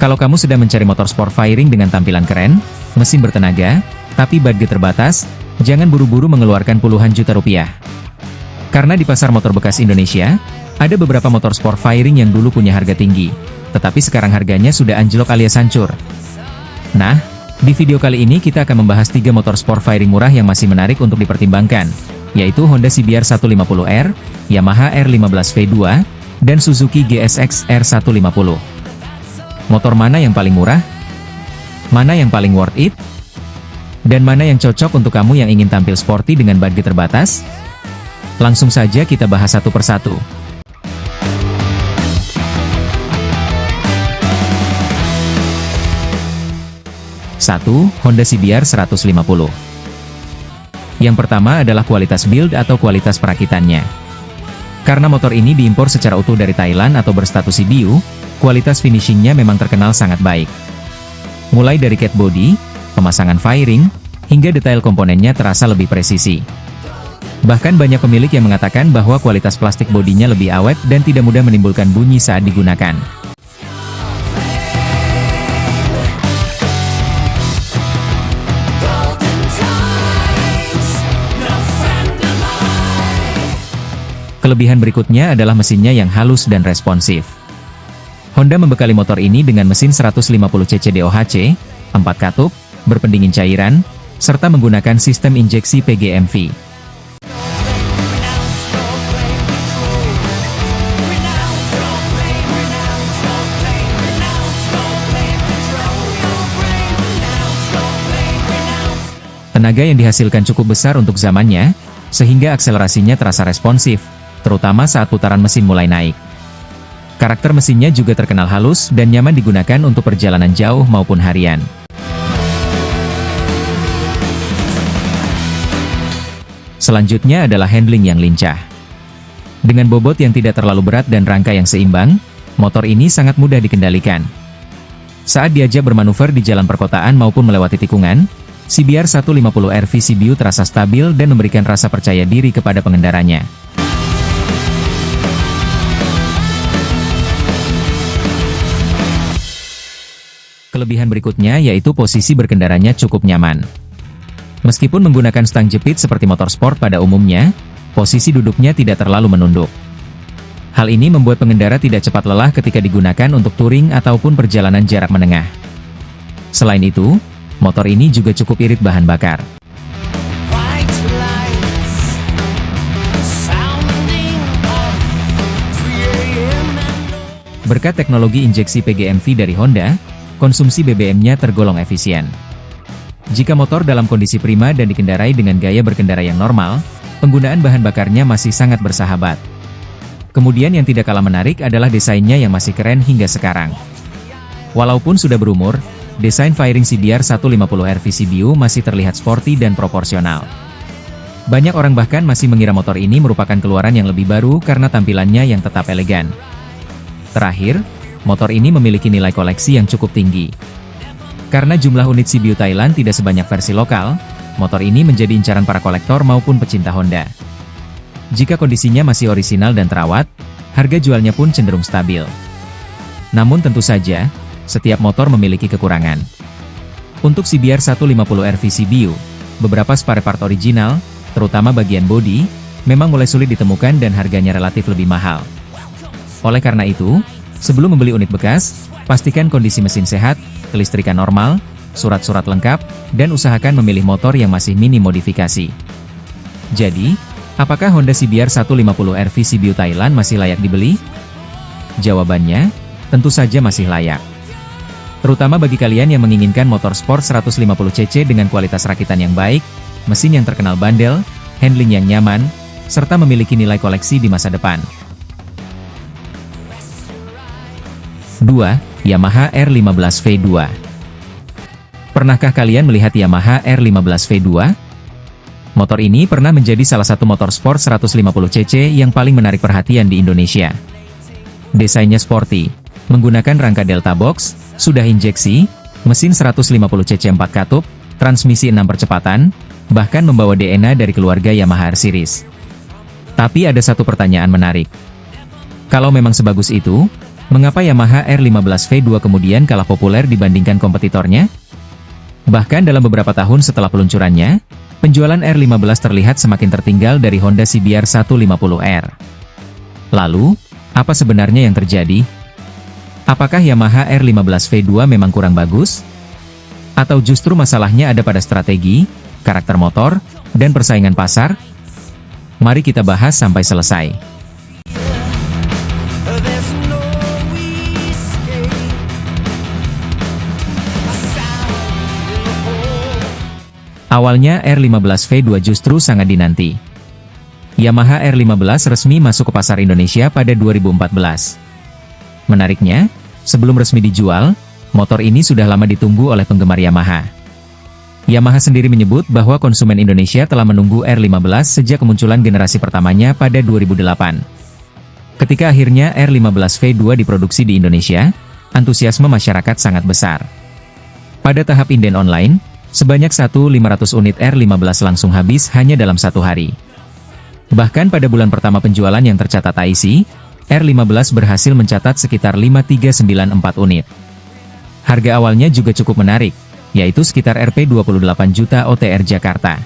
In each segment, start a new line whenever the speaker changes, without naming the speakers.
Kalau kamu sedang mencari motor sport firing dengan tampilan keren, mesin bertenaga, tapi budget terbatas, jangan buru-buru mengeluarkan puluhan juta rupiah. Karena di pasar motor bekas Indonesia, ada beberapa motor sport firing yang dulu punya harga tinggi, tetapi sekarang harganya sudah anjlok alias hancur. Nah, di video kali ini kita akan membahas 3 motor sport firing murah yang masih menarik untuk dipertimbangkan, yaitu Honda CBR 150R, Yamaha R15 V2, dan Suzuki GSX R150. Motor mana yang paling murah? Mana yang paling worth it? Dan mana yang cocok untuk kamu yang ingin tampil sporty dengan budget terbatas? Langsung saja kita bahas satu persatu. Satu, Honda CBR 150. Yang pertama adalah kualitas build atau kualitas perakitannya. Karena motor ini diimpor secara utuh dari Thailand atau berstatus CBU, kualitas finishingnya memang terkenal sangat baik. Mulai dari cat body, pemasangan firing, hingga detail komponennya terasa lebih presisi. Bahkan banyak pemilik yang mengatakan bahwa kualitas plastik bodinya lebih awet dan tidak mudah menimbulkan bunyi saat digunakan. Kelebihan berikutnya adalah mesinnya yang halus dan responsif. Honda membekali motor ini dengan mesin 150 cc DOHC, 4 katup, berpendingin cairan, serta menggunakan sistem injeksi PGMV. Tenaga yang dihasilkan cukup besar untuk zamannya, sehingga akselerasinya terasa responsif, terutama saat putaran mesin mulai naik. Karakter mesinnya juga terkenal halus dan nyaman digunakan untuk perjalanan jauh maupun harian. Selanjutnya adalah handling yang lincah. Dengan bobot yang tidak terlalu berat dan rangka yang seimbang, motor ini sangat mudah dikendalikan. Saat diajak bermanuver di jalan perkotaan maupun melewati tikungan, CBR 150R VCBU terasa stabil dan memberikan rasa percaya diri kepada pengendaranya. Kelebihan berikutnya yaitu posisi berkendaranya cukup nyaman. Meskipun menggunakan stang jepit seperti motor sport pada umumnya, posisi duduknya tidak terlalu menunduk. Hal ini membuat pengendara tidak cepat lelah ketika digunakan untuk touring ataupun perjalanan jarak menengah. Selain itu, motor ini juga cukup irit bahan bakar. Berkat teknologi injeksi PGMV dari Honda, konsumsi BBM-nya tergolong efisien. Jika motor dalam kondisi prima dan dikendarai dengan gaya berkendara yang normal, penggunaan bahan bakarnya masih sangat bersahabat. Kemudian yang tidak kalah menarik adalah desainnya yang masih keren hingga sekarang. Walaupun sudah berumur, desain firing CBR 150R VCBU masih terlihat sporty dan proporsional. Banyak orang bahkan masih mengira motor ini merupakan keluaran yang lebih baru karena tampilannya yang tetap elegan. Terakhir, motor ini memiliki nilai koleksi yang cukup tinggi. Karena jumlah unit CBU Thailand tidak sebanyak versi lokal, motor ini menjadi incaran para kolektor maupun pecinta Honda. Jika kondisinya masih orisinal dan terawat, harga jualnya pun cenderung stabil. Namun tentu saja, setiap motor memiliki kekurangan. Untuk CBR 150R VCBU, beberapa spare part original, terutama bagian bodi, memang mulai sulit ditemukan dan harganya relatif lebih mahal. Oleh karena itu, sebelum membeli unit bekas, pastikan kondisi mesin sehat, kelistrikan normal, surat-surat lengkap, dan usahakan memilih motor yang masih minim modifikasi. Jadi, apakah Honda CBR 150R VCBU Thailand masih layak dibeli? Jawabannya, tentu saja masih layak. Terutama bagi kalian yang menginginkan motor sport 150 cc dengan kualitas rakitan yang baik, mesin yang terkenal bandel, handling yang nyaman, serta memiliki nilai koleksi di masa depan. 2. Yamaha R15 V2. Pernahkah kalian melihat Yamaha R15 V2? Motor ini pernah menjadi salah satu motor sport 150 cc yang paling menarik perhatian di Indonesia. Desainnya sporty, menggunakan rangka Delta Box, sudah injeksi, mesin 150 cc 4 katup, transmisi 6 percepatan, bahkan membawa DNA dari keluarga Yamaha R Series. Tapi ada satu pertanyaan menarik. Kalau memang sebagus itu, Mengapa Yamaha R15V2 kemudian kalah populer dibandingkan kompetitornya? Bahkan dalam beberapa tahun setelah peluncurannya, penjualan R15 terlihat semakin tertinggal dari Honda CBR 150R. Lalu, apa sebenarnya yang terjadi? Apakah Yamaha R15V2 memang kurang bagus? Atau justru masalahnya ada pada strategi, karakter motor, dan persaingan pasar? Mari kita bahas sampai selesai. Awalnya R15V2 justru sangat dinanti. Yamaha R15 resmi masuk ke pasar Indonesia pada 2014. Menariknya, sebelum resmi dijual, motor ini sudah lama ditunggu oleh penggemar Yamaha. Yamaha sendiri menyebut bahwa konsumen Indonesia telah menunggu R15 sejak kemunculan generasi pertamanya pada 2008. Ketika akhirnya R15V2 diproduksi di Indonesia, antusiasme masyarakat sangat besar. Pada tahap inden online, sebanyak 1.500 unit R15 langsung habis hanya dalam satu hari. Bahkan pada bulan pertama penjualan yang tercatat IC, R15 berhasil mencatat sekitar 5.394 unit. Harga awalnya juga cukup menarik, yaitu sekitar Rp 28 juta OTR Jakarta.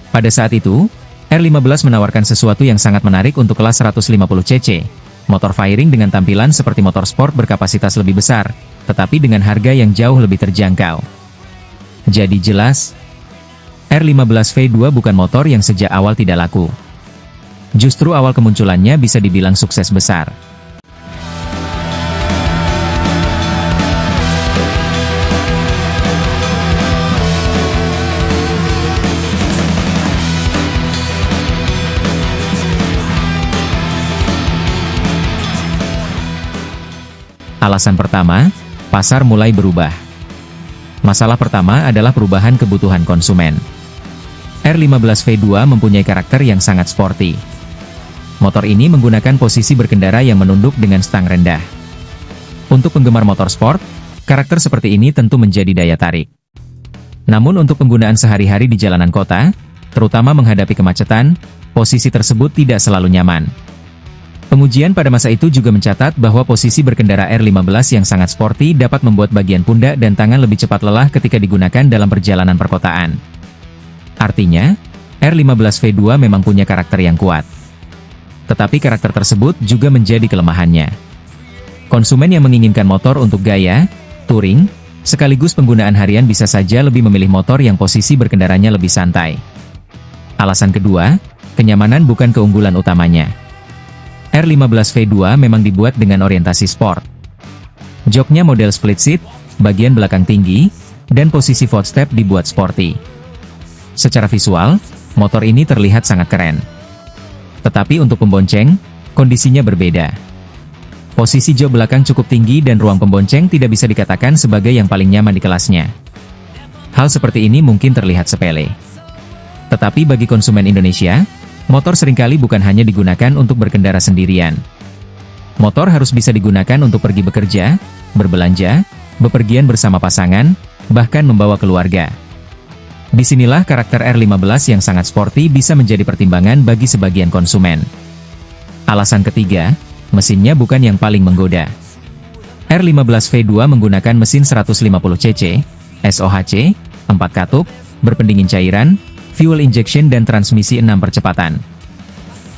Pada saat itu, R15 menawarkan sesuatu yang sangat menarik untuk kelas 150cc, motor fairing dengan tampilan seperti motor sport berkapasitas lebih besar, tetapi dengan harga yang jauh lebih terjangkau. Jadi jelas, R15V2 bukan motor yang sejak awal tidak laku. Justru awal kemunculannya bisa dibilang sukses besar. Alasan pertama, pasar mulai berubah. Masalah pertama adalah perubahan kebutuhan konsumen. R15V2 mempunyai karakter yang sangat sporty. Motor ini menggunakan posisi berkendara yang menunduk dengan stang rendah. Untuk penggemar motor sport, karakter seperti ini tentu menjadi daya tarik. Namun untuk penggunaan sehari-hari di jalanan kota, terutama menghadapi kemacetan, posisi tersebut tidak selalu nyaman. Pengujian pada masa itu juga mencatat bahwa posisi berkendara R15 yang sangat sporty dapat membuat bagian pundak dan tangan lebih cepat lelah ketika digunakan dalam perjalanan perkotaan. Artinya, R15V2 memang punya karakter yang kuat. Tetapi karakter tersebut juga menjadi kelemahannya. Konsumen yang menginginkan motor untuk gaya, touring, sekaligus penggunaan harian bisa saja lebih memilih motor yang posisi berkendaranya lebih santai. Alasan kedua, kenyamanan bukan keunggulan utamanya. R15V2 memang dibuat dengan orientasi sport. Joknya model split seat, bagian belakang tinggi, dan posisi footstep dibuat sporty. Secara visual, motor ini terlihat sangat keren. Tetapi untuk pembonceng, kondisinya berbeda. Posisi jok belakang cukup tinggi dan ruang pembonceng tidak bisa dikatakan sebagai yang paling nyaman di kelasnya. Hal seperti ini mungkin terlihat sepele. Tetapi bagi konsumen Indonesia, motor seringkali bukan hanya digunakan untuk berkendara sendirian. Motor harus bisa digunakan untuk pergi bekerja, berbelanja, bepergian bersama pasangan, bahkan membawa keluarga. Disinilah karakter R15 yang sangat sporty bisa menjadi pertimbangan bagi sebagian konsumen. Alasan ketiga, mesinnya bukan yang paling menggoda. R15V2 menggunakan mesin 150cc, SOHC, 4 katup, berpendingin cairan, fuel injection dan transmisi 6 percepatan.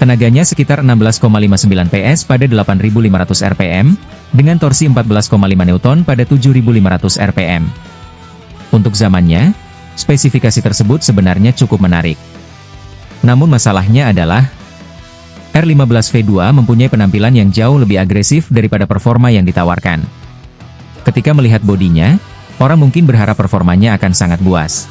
Tenaganya sekitar 16,59 PS pada 8.500 rpm, dengan torsi 14,5 Newton pada 7.500 rpm. Untuk zamannya, spesifikasi tersebut sebenarnya cukup menarik. Namun masalahnya adalah, R15V2 mempunyai penampilan yang jauh lebih agresif daripada performa yang ditawarkan. Ketika melihat bodinya, orang mungkin berharap performanya akan sangat buas.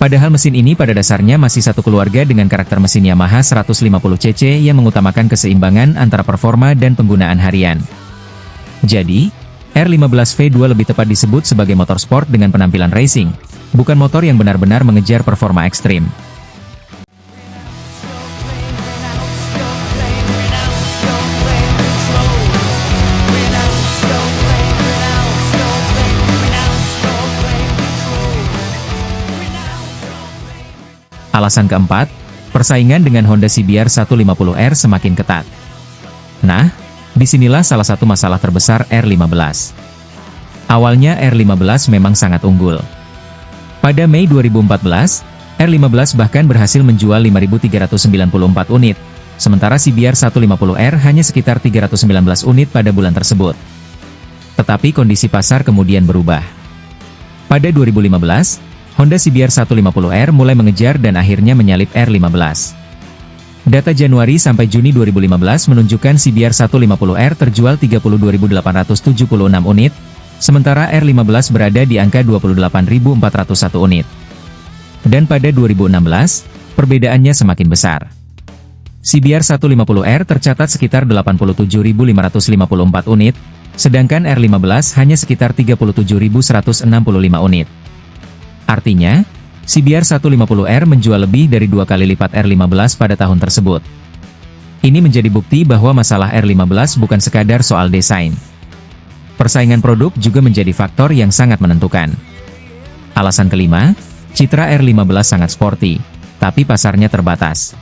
Padahal mesin ini pada dasarnya masih satu keluarga dengan karakter mesin Yamaha 150cc yang mengutamakan keseimbangan antara performa dan penggunaan harian. Jadi, R15V2 lebih tepat disebut sebagai motor sport dengan penampilan racing, bukan motor yang benar-benar mengejar performa ekstrim. Alasan keempat, persaingan dengan Honda CBR 150R semakin ketat. Nah, Disinilah salah satu masalah terbesar R15. Awalnya R15 memang sangat unggul. Pada Mei 2014, R15 bahkan berhasil menjual 5.394 unit, sementara CBR 150R hanya sekitar 319 unit pada bulan tersebut. Tetapi kondisi pasar kemudian berubah. Pada 2015, Honda CBR 150R mulai mengejar dan akhirnya menyalip R15. Data Januari sampai Juni 2015 menunjukkan CBR 150R terjual 32.876 unit, sementara R15 berada di angka 28.401 unit. Dan pada 2016, perbedaannya semakin besar. CBR 150R tercatat sekitar 87.554 unit, sedangkan R15 hanya sekitar 37.165 unit. Artinya, CBR 150R menjual lebih dari 2 kali lipat R15 pada tahun tersebut. Ini menjadi bukti bahwa masalah R15 bukan sekadar soal desain. Persaingan produk juga menjadi faktor yang sangat menentukan. Alasan kelima, citra R15 sangat sporty, tapi pasarnya terbatas.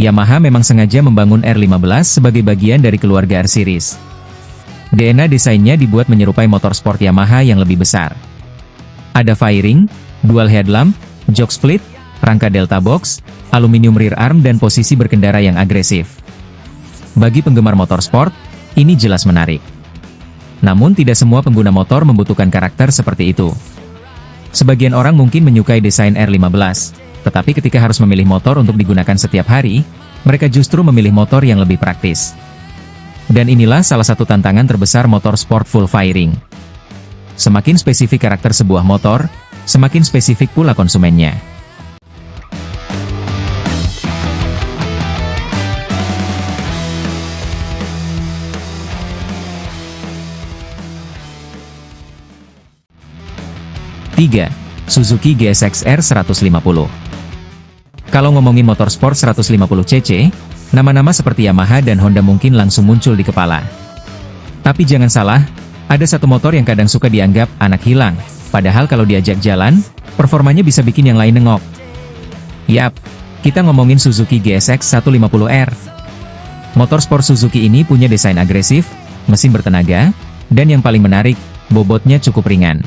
Yamaha memang sengaja membangun R15 sebagai bagian dari keluarga R-Series. DNA desainnya dibuat menyerupai motor sport Yamaha yang lebih besar. Ada fairing, dual headlamp, jok split, rangka delta box, aluminium rear arm dan posisi berkendara yang agresif. Bagi penggemar motor sport, ini jelas menarik. Namun tidak semua pengguna motor membutuhkan karakter seperti itu. Sebagian orang mungkin menyukai desain R15, tetapi ketika harus memilih motor untuk digunakan setiap hari, mereka justru memilih motor yang lebih praktis. Dan inilah salah satu tantangan terbesar motor sport full fairing. Semakin spesifik karakter sebuah motor, semakin spesifik pula konsumennya. Tiga, Suzuki GSX-R 150. Kalau ngomongin motor sport 150cc, nama-nama seperti Yamaha dan Honda mungkin langsung muncul di kepala. Tapi jangan salah, ada satu motor yang kadang suka dianggap anak hilang, padahal kalau diajak jalan, performanya bisa bikin yang lain nengok. Yap, kita ngomongin Suzuki GSX 150R. Motor sport Suzuki ini punya desain agresif, mesin bertenaga, dan yang paling menarik, bobotnya cukup ringan.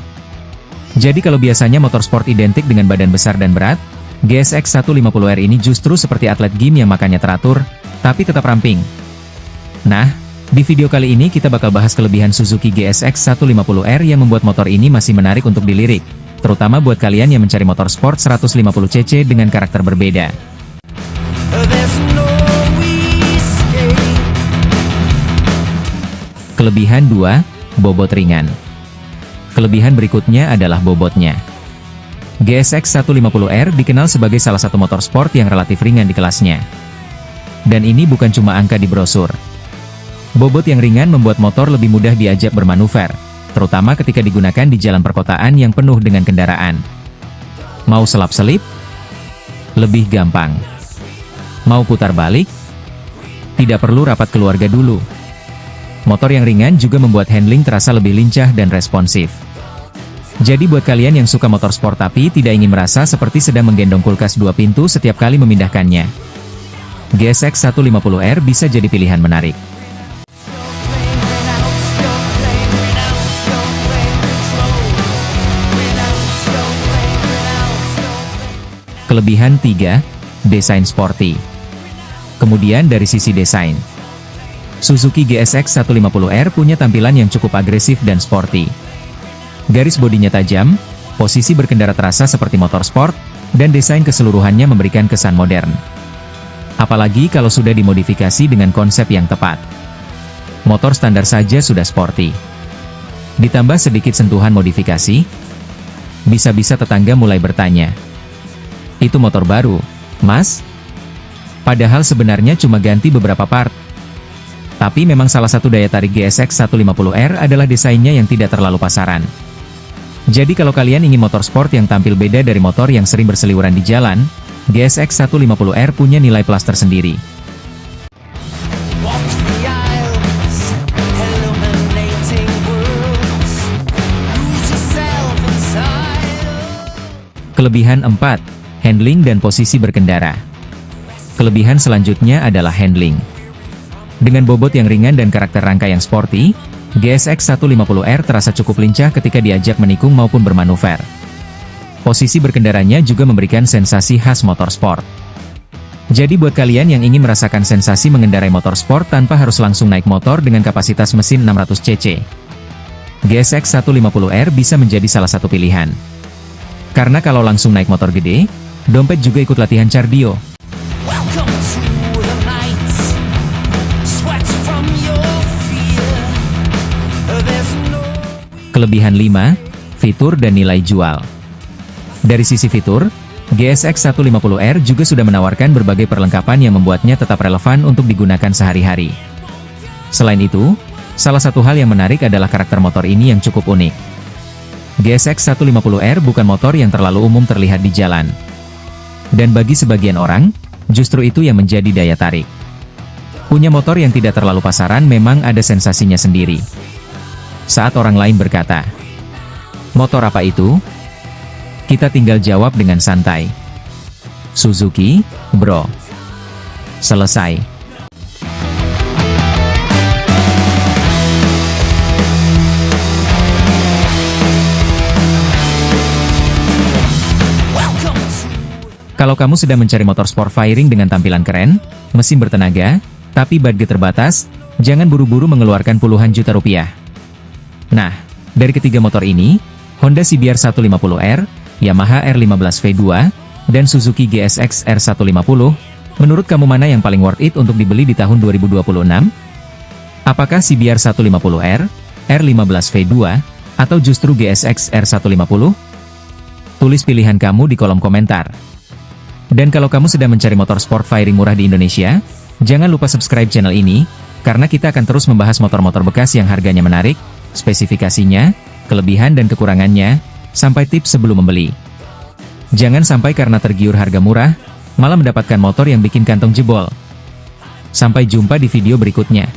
Jadi kalau biasanya motor sport identik dengan badan besar dan berat, GSX 150R ini justru seperti atlet gym yang makannya teratur, tapi tetap ramping. Nah, di video kali ini kita bakal bahas kelebihan Suzuki GSX 150R yang membuat motor ini masih menarik untuk dilirik, terutama buat kalian yang mencari motor sport 150cc dengan karakter berbeda. Kelebihan 2, bobot ringan. Kelebihan berikutnya adalah bobotnya. GSX 150R dikenal sebagai salah satu motor sport yang relatif ringan di kelasnya. Dan ini bukan cuma angka di brosur. Bobot yang ringan membuat motor lebih mudah diajak bermanuver, terutama ketika digunakan di jalan perkotaan yang penuh dengan kendaraan. Mau selap-selip? Lebih gampang. Mau putar balik? Tidak perlu rapat keluarga dulu. Motor yang ringan juga membuat handling terasa lebih lincah dan responsif. Jadi buat kalian yang suka motor sport tapi tidak ingin merasa seperti sedang menggendong kulkas 2 pintu setiap kali memindahkannya, GSX 150R bisa jadi pilihan menarik. Kelebihan 3, desain sporty. Kemudian dari sisi desain, Suzuki GSX 150R punya tampilan yang cukup agresif dan sporty. Garis bodinya tajam, posisi berkendara terasa seperti motor sport, dan desain keseluruhannya memberikan kesan modern. Apalagi kalau sudah dimodifikasi dengan konsep yang tepat. Motor standar saja sudah sporty. Ditambah sedikit sentuhan modifikasi, bisa-bisa tetangga mulai bertanya, "Itu motor baru, Mas?" Padahal sebenarnya cuma ganti beberapa part. Tapi memang salah satu daya tarik GSX 150R adalah desainnya yang tidak terlalu pasaran. Jadi kalau kalian ingin motor sport yang tampil beda dari motor yang sering berseliweran di jalan, GSX 150R punya nilai plus tersendiri. Kelebihan 4, handling dan posisi berkendara. Kelebihan selanjutnya adalah handling. Dengan bobot yang ringan dan karakter rangka yang sporty, GSX 150R terasa cukup lincah ketika diajak menikung maupun bermanuver. Posisi berkendaranya juga memberikan sensasi khas motorsport. Jadi buat kalian yang ingin merasakan sensasi mengendarai motorsport tanpa harus langsung naik motor dengan kapasitas mesin 600 cc, GSX 150R bisa menjadi salah satu pilihan. Karena kalau langsung naik motor gede, dompet juga ikut latihan cardio. Kelebihan 5, fitur dan nilai jual. Dari sisi fitur, GSX 150R juga sudah menawarkan berbagai perlengkapan yang membuatnya tetap relevan untuk digunakan sehari-hari. Selain itu, salah satu hal yang menarik adalah karakter motor ini yang cukup unik. GSX 150R bukan motor yang terlalu umum terlihat di jalan. Dan bagi sebagian orang, justru itu yang menjadi daya tarik. Punya motor yang tidak terlalu pasaran memang ada sensasinya sendiri. Saat orang lain berkata, "Motor apa itu?" Kita tinggal jawab dengan santai, "Suzuki, bro." Selesai. Kalau kamu sedang mencari motor sport firing dengan tampilan keren, mesin bertenaga, tapi budget terbatas, jangan buru-buru mengeluarkan puluhan juta rupiah. Nah, dari ketiga motor ini, Honda CBR 150R, Yamaha R15 V2, dan Suzuki GSX R150, menurut kamu mana yang paling worth it untuk dibeli di tahun 2026? Apakah CBR 150R, R15 V2, atau justru GSX R150? Tulis pilihan kamu di kolom komentar. Dan kalau kamu sedang mencari motor sport firing murah di Indonesia, jangan lupa subscribe channel ini, karena kita akan terus membahas motor-motor bekas yang harganya menarik, spesifikasinya, kelebihan dan kekurangannya, sampai tips sebelum membeli. Jangan sampai karena tergiur harga murah, malah mendapatkan motor yang bikin kantong jebol. Sampai jumpa di video berikutnya.